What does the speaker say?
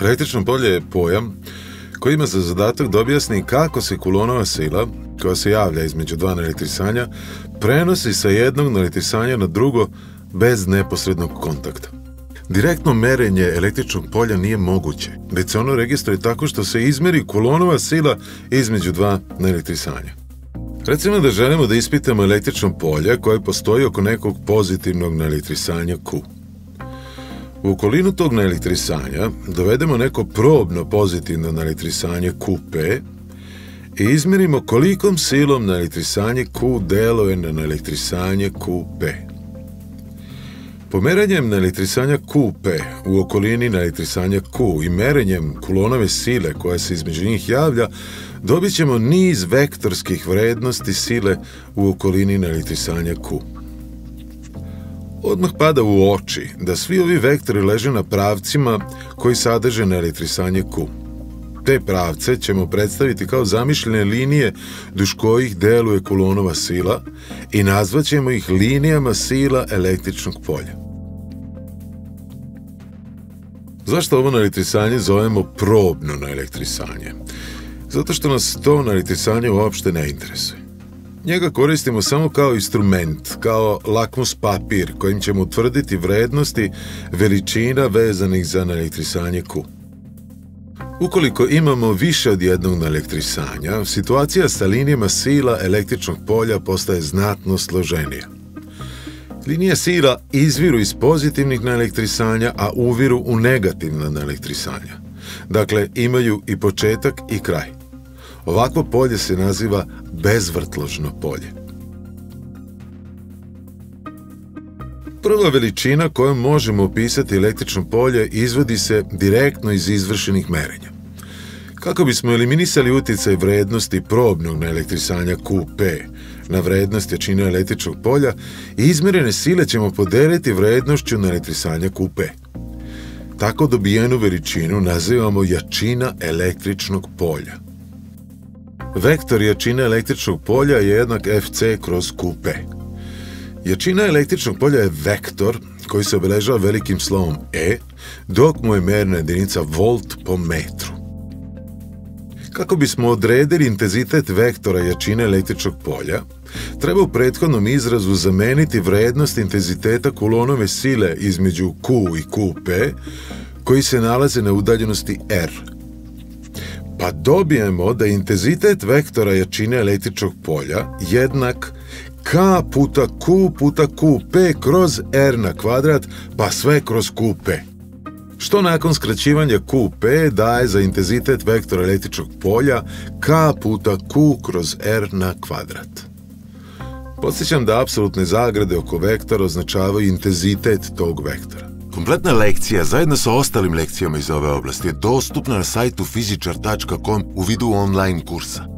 Električno polje je pojam koji ima za zadatak da objasni kako se Coulomnova sila, koja se javlja između dva naelektrisanja, prenosi sa jednog naelektrisanja na drugo bez neposrednog kontakta. Direktno merenje električnog polja nije moguće, već se ono registruje tako što se izmeri Coulomnova sila između dva naelektrisanja. Recimo da želimo da ispitamo električno polje koje postoji oko nekog pozitivnog naelektrisanja Q. U okolinu tog naelektrisanja dovedemo neko probno pozitivno naelektrisanje QP i izmerimo kolikom silom naelektrisanje Q deluje na naelektrisanje QP. Pomeranjem naelektrisanja QP u okolini naelektrisanja Q i merenjem Coulomnove sile koja se između njih javlja, dobit ćemo niz vektorskih vrednosti sile u okolini naelektrisanja Q. Odmah pada u oči da svi ovi vektori leže na pravcima koji sadrže naelektrisanje Q. Te pravce ćemo predstaviti kao zamišljene linije duž kojih deluje Coulomnova sila i nazvaćemo ih linijama sila električnog polja. Zašto ovo naelektrisanje zovemo probno naelektrisanje? Zato što nas to naelektrisanje uopšte ne interesuje. Njega koristimo samo kao instrument, kao lakmus papir kojim ćemo utvrditi vrednosti veličina vezanih za naelektrisanje Q. Ukoliko imamo više od jednog naelektrisanja, situacija sa linijama sila električnog polja postaje znatno složenija. Linije sila izviru iz pozitivnih naelektrisanja, a uviru u negativna naelektrisanja. Dakle, imaju i početak i kraj. Ovakvo polje se naziva bezvrtložno polje. Prva veličina kojom možemo opisati električno polje izvodi se direktno iz izvršenih merenja. Kako bismo eliminisali utjecaj vrednosti probnog naelektrisanja QP na vrednost jačine električnog polja, izmerene sile ćemo podeliti vrednošću naelektrisanja QP. Tako dobijenu veličinu nazivamo jačina električnog polja. Vektor jačine električnog polja je jednak Fc kroz QP. Jačina električnog polja je vektor koji se obeležava velikim slovom E, dok mu je merna jedinica volt po metru. Kako bismo odredili intenzitet vektora jačine električnog polja, treba u prethodnom izrazu zameniti vrednost intenziteta Coulomnove sile između Q i QP, koji se nalaze na udaljenosti R. Pa dobijemo da je intenzitet vektora jačine električnog polja jednak K puta Q puta QP kroz R na kvadrat, pa sve kroz QP. Što nakon skraćivanja QP daje za intenzitet vektora električnog polja K puta Q kroz R na kvadrat. Podsjećam da apsolutne zagrade oko vektora označavaju intenzitet tog vektora. Kompletna lekcija zajedno sa ostalim lekcijama iz ove oblasti je dostupna na sajtu fizičar.com u vidu online kursa.